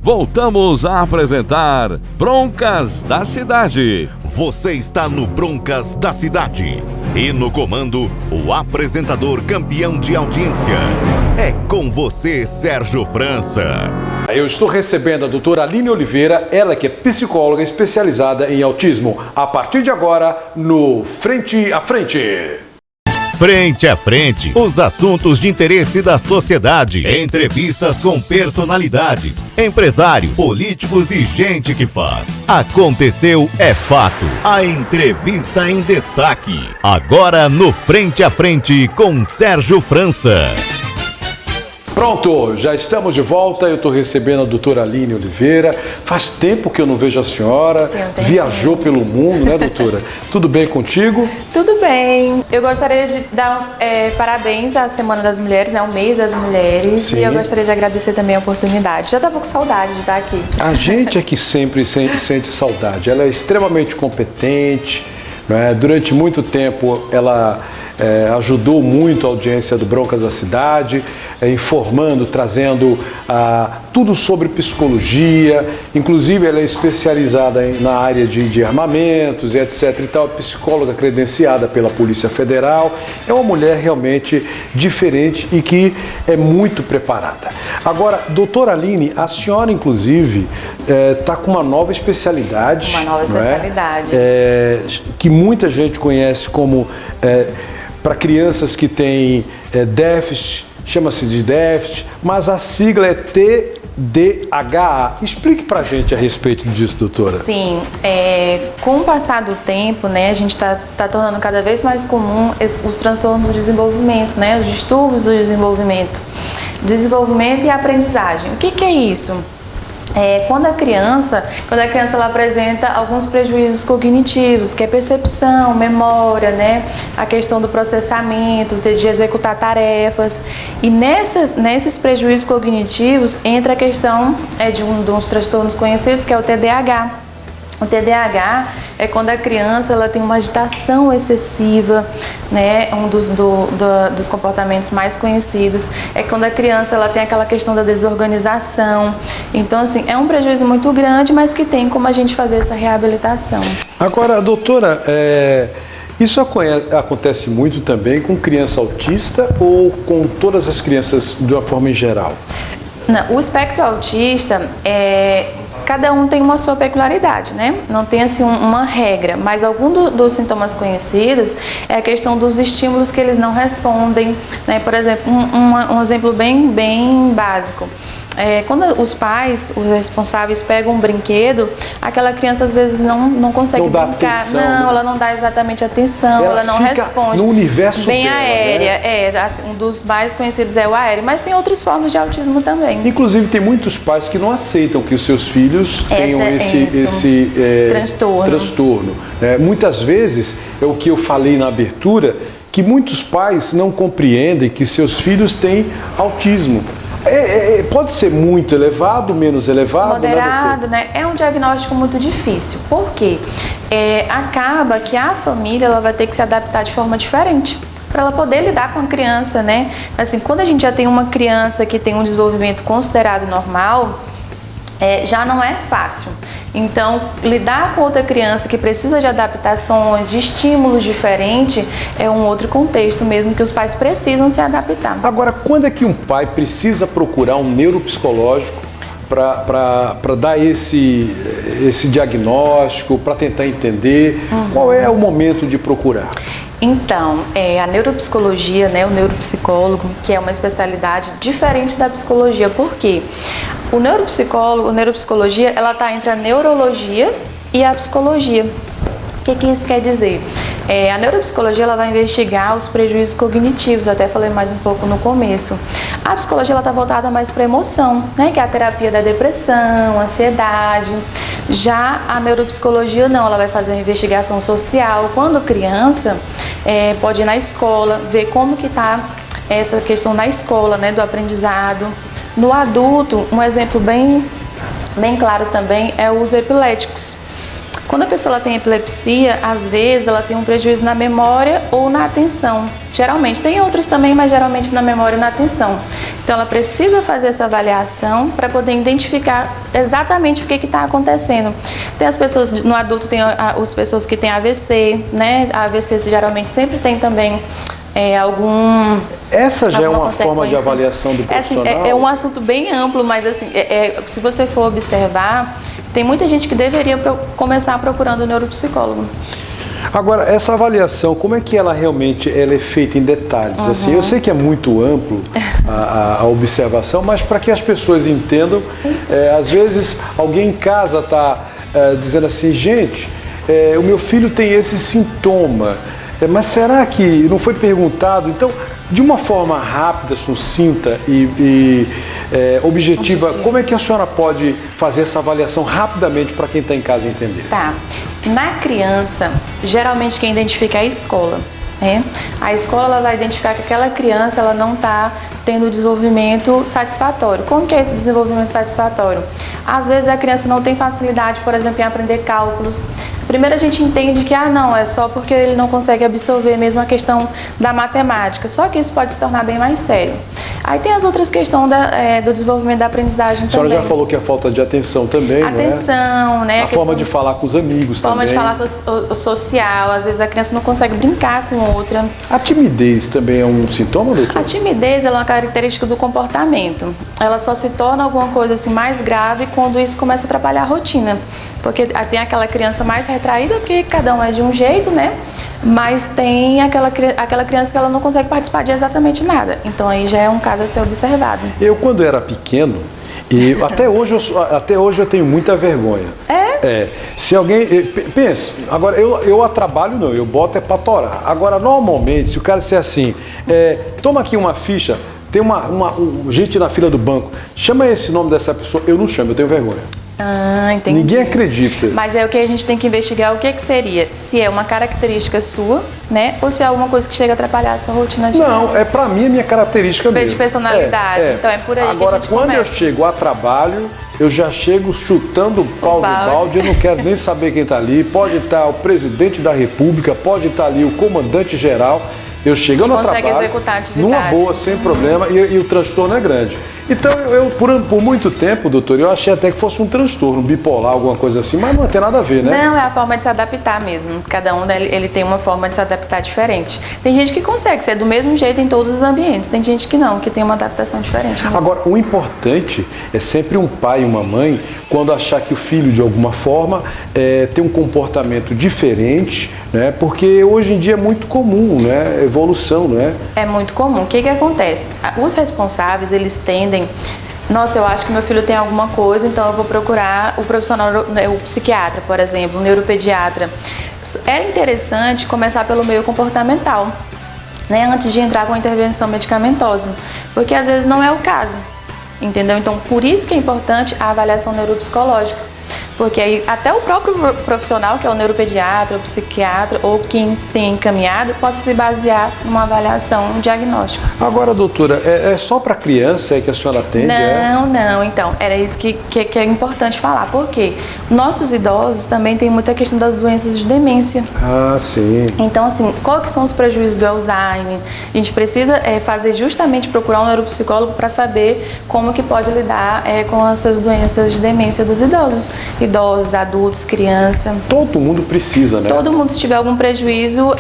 voltamos a apresentar Broncas da Cidade. Você está no Broncas da Cidade. E no comando, o apresentador campeão de audiência. É com você, Sérgio França. Eu estou recebendo a doutora Aline Oliveira, ela que é psicóloga especializada em autismo. A partir de agora, no Frente a Frente. Frente a Frente, os assuntos de interesse da sociedade. Entrevistas com personalidades, empresários, políticos e gente que faz. Aconteceu, é fato. A entrevista em destaque. Agora no Frente a Frente com Sérgio França. Pronto, já estamos de volta. Eu estou recebendo a doutora Aline Oliveira. Faz tempo que eu não vejo a senhora. Viajou pelo mundo, né, doutora? Tudo bem contigo? Tudo bem. Eu gostaria de dar parabéns à Semana das Mulheres, né, o mês das mulheres. Sim. E eu gostaria de agradecer também a oportunidade. Já estava com saudade de estar aqui. A gente é que sempre sente saudade. Ela é extremamente competente, né? Durante muito tempo ela ajudou muito a audiência do Broncas da Cidade, informando, trazendo tudo sobre psicologia. Inclusive ela é especializada na área de armamentos e etc. E tal, psicóloga credenciada pela Polícia Federal. É uma mulher realmente diferente e que é muito preparada. Agora, doutora Aline, a senhora inclusive está com uma nova especialidade. Uma nova especialidade. Que muita gente conhece como para crianças que têm déficit, chama-se de déficit, mas a sigla é TDAH. Explique pra gente a respeito disso, doutora. Sim, com o passar do tempo, né, a gente está tornando cada vez mais comum os transtornos do desenvolvimento, né, os distúrbios do desenvolvimento e aprendizagem. O que é isso? Quando a criança ela apresenta alguns prejuízos cognitivos, que é percepção, memória, né? A questão do processamento, de executar tarefas. E nesses prejuízos cognitivos entra a questão de dos transtornos conhecidos, que é o TDAH. O TDAH é quando a criança ela tem uma agitação excessiva, né? Um dos comportamentos mais conhecidos é quando a criança ela tem aquela questão da desorganização. Então, assim, é um prejuízo muito grande, mas que tem como a gente fazer essa reabilitação. Agora, doutora, isso acontece muito também com criança autista ou com todas as crianças de uma forma em geral? Não, o espectro autista cada um tem uma sua peculiaridade, né? Não tem assim uma regra, mas algum dos sintomas conhecidos é a questão dos estímulos que eles não respondem, né? Por exemplo, um exemplo bem básico. Quando os pais, os responsáveis, pegam um brinquedo, aquela criança às vezes não consegue brincar. Atenção, ela não dá exatamente atenção, ela não responde. No universo bem dela, aérea, né? Assim, um dos mais conhecidos é o aéreo, mas tem outras formas de autismo também. Inclusive tem muitos pais que não aceitam que os seus filhos tenham esse transtorno. Muitas vezes, é o que eu falei na abertura, que muitos pais não compreendem que seus filhos têm autismo. Pode ser muito elevado, menos elevado? Moderado, né? É um diagnóstico muito difícil. Por quê? Acaba que a família ela vai ter que se adaptar de forma diferente para ela poder lidar com a criança, né? Assim, quando a gente já tem uma criança que tem um desenvolvimento considerado normal, já não é fácil. Então, lidar com outra criança que precisa de adaptações, de estímulos diferentes, é um outro contexto mesmo que os pais precisam se adaptar. Agora, quando é que um pai precisa procurar um neuropsicológico para dar esse diagnóstico, para tentar entender? Qual é o momento de procurar? Então, a neuropsicologia, né, o neuropsicólogo, que é uma especialidade diferente da psicologia. Por quê? O neuropsicologia, ela está entre a neurologia e a psicologia. O que isso quer dizer? A neuropsicologia ela vai investigar os prejuízos cognitivos, eu até falei mais um pouco no começo. A psicologia está voltada mais para a emoção, né, que é a terapia da depressão, ansiedade. Já a neuropsicologia não, ela vai fazer uma investigação social. Quando criança, pode ir na escola, ver como que está essa questão na escola, né, do aprendizado. No adulto, um exemplo bem claro também é os epiléticos. Quando a pessoa tem epilepsia, às vezes ela tem um prejuízo na memória ou na atenção. Geralmente, tem outros também, mas geralmente na memória e na atenção. Então, ela precisa fazer essa avaliação para poder identificar exatamente o que está acontecendo. Tem as pessoas, no adulto tem as pessoas que têm AVC, né? A AVC geralmente sempre tem também Essa já é uma forma de avaliação do profissional? É um assunto bem amplo, mas assim, se você for observar, tem muita gente que deveria começar procurando um neuropsicólogo. Agora, essa avaliação, como é que ela realmente é feita em detalhes? Assim, eu sei que é muito amplo a observação, mas para que as pessoas entendam, às vezes alguém em casa está dizendo assim, gente, o meu filho tem esse sintoma, mas será que não foi perguntado? Então, de uma forma rápida, sucinta e objetiva, como é que a senhora pode fazer essa avaliação rapidamente para quem está em casa entender? Tá. Na criança, geralmente quem identifica é a escola. A escola ela vai identificar que aquela criança ela não está tendo desenvolvimento satisfatório. Como que é esse desenvolvimento satisfatório? Às vezes a criança não tem facilidade, por exemplo, em aprender cálculos. Primeiro a gente entende que, não, é só porque ele não consegue absorver mesmo a questão da matemática. Só que isso pode se tornar bem mais sério. Aí tem as outras questões do desenvolvimento da aprendizagem também. A senhora já falou que é falta de atenção também, atenção, né? A forma de falar com os amigos também. Forma de falar social. Às vezes a criança não consegue brincar com outra. A timidez também é um sintoma, doutor? A timidez é uma característica do comportamento. Ela só se torna alguma coisa assim mais grave quando isso começa a atrapalhar a rotina. Porque tem aquela criança mais retraída, porque cada um é de um jeito, né? Mas tem aquela criança que ela não consegue participar de exatamente nada. Então aí já é um caso a ser observado. Eu, quando era pequeno, até hoje eu tenho muita vergonha. Se alguém... Pensa, agora eu a trabalho não, eu boto para torar. Agora, normalmente, se o cara disser assim, toma aqui uma ficha, tem uma gente na fila do banco, chama esse nome dessa pessoa, eu não chamo, eu tenho vergonha. Entendi. Ninguém acredita. Mas o que a gente tem que investigar, o que seria? Se é uma característica sua, né? Ou se é alguma coisa que chega a atrapalhar a sua rotina diária. Não, pra mim é minha característica mesmo. De personalidade, então é por aí agora, que a gente quando começa. eu chego a trabalho, eu já chego chutando o pau do balde, eu não quero nem saber quem está ali. Pode estar o presidente da República, pode estar ali o comandante geral. Eu chego no trabalho, executar a atividade. numa boa, sem problema, e o transtorno é grande. Então, por muito tempo, doutor, eu achei até que fosse um transtorno bipolar, alguma coisa assim, mas não tem nada a ver, né? Não, é a forma de se adaptar mesmo. Cada um ele tem uma forma de se adaptar diferente. Tem gente que consegue ser do mesmo jeito em todos os ambientes, tem gente que não, que tem uma adaptação diferente mesmo. Agora, o importante é sempre um pai e uma mãe, quando achar que o filho, de alguma forma, tem um comportamento diferente, né? Porque hoje em dia é muito comum, né? Evolução, né? É muito comum. O que acontece? Os responsáveis, eles tendem... Nossa, eu acho que meu filho tem alguma coisa, então eu vou procurar o profissional, o psiquiatra, por exemplo, o neuropediatra. É interessante começar pelo meio comportamental, né? Antes de entrar com a intervenção medicamentosa, porque às vezes não é o caso, entendeu? Então, por isso que é importante a avaliação neuropsicológica. Porque aí até o próprio profissional, que é o neuropediatra, o psiquiatra, ou quem tem encaminhado, possa se basear numa avaliação, um diagnóstico. Agora, doutora, é só para criança que a senhora atende? Não. Então, era isso que é importante falar. Por quê? Nossos idosos também têm muita questão das doenças de demência. Ah, sim. Então, assim, quais que são os prejuízos do Alzheimer? A gente precisa fazer justamente procurar um neuropsicólogo para saber como que pode lidar com essas doenças de demência dos idosos. Idosos, adultos, criança. Todo mundo precisa, né? Todo mundo, se tiver algum prejuízo,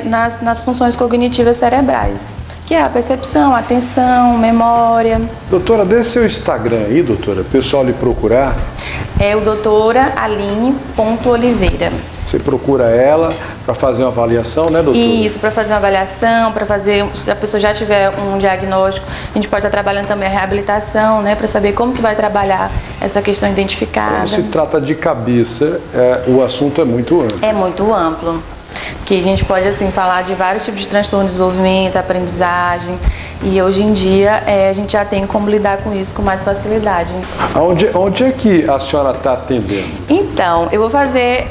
nas funções cognitivas cerebrais, que é a percepção, a atenção, memória. Doutora, dê seu Instagram aí, doutora, o pessoal lhe procurar. É o doutoraaline.oliveira. Você procura ela para fazer uma avaliação, né, doutora? Isso, para fazer uma avaliação, se a pessoa já tiver um diagnóstico, a gente pode estar trabalhando também a reabilitação, né, para saber como que vai trabalhar essa questão identificada. Quando se trata de cabeça, o assunto é muito amplo. É muito amplo, que a gente pode, assim, falar de vários tipos de transtorno de desenvolvimento, aprendizagem, e hoje em dia a gente já tem como lidar com isso com mais facilidade. Onde é que a senhora está atendendo? Então, eu vou fazer...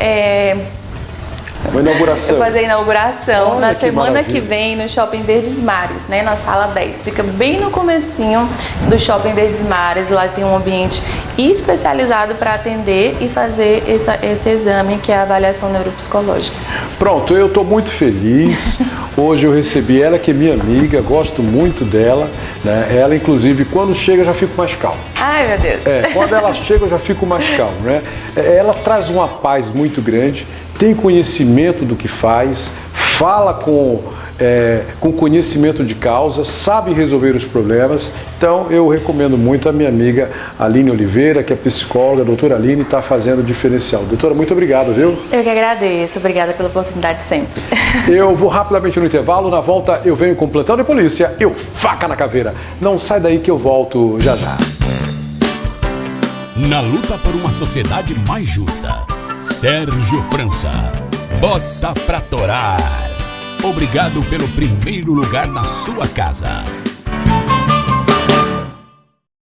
Uma inauguração. Eu vou fazer a inauguração Olha, na semana maravilha. que vem no Shopping Verdes Mares, né, na sala 10. Fica bem no comecinho do Shopping Verdes Mares, lá tem um ambiente especializado para atender e fazer esse exame, que é a avaliação neuropsicológica. Pronto, eu estou muito feliz. Hoje eu recebi ela, que é minha amiga, gosto muito dela, né? Ela, inclusive, quando chega eu já fico mais calmo. Ai, meu Deus! Quando ela chega eu já fico mais calmo, né? Ela traz uma paz muito grande, tem conhecimento do que faz, fala com conhecimento de causa, sabe resolver os problemas. Então eu recomendo muito a minha amiga Aline Oliveira, que é psicóloga, a doutora Aline, está fazendo diferencial. Doutora, muito obrigado, viu? Eu que agradeço, obrigada pela oportunidade sempre. Eu vou rapidamente no intervalo, na volta eu venho com plantão de polícia, eu faca na caveira. Não sai daí que eu volto já já. Na luta por uma sociedade mais justa, Sérgio França, bota pra torar. Obrigado pelo primeiro lugar na sua casa.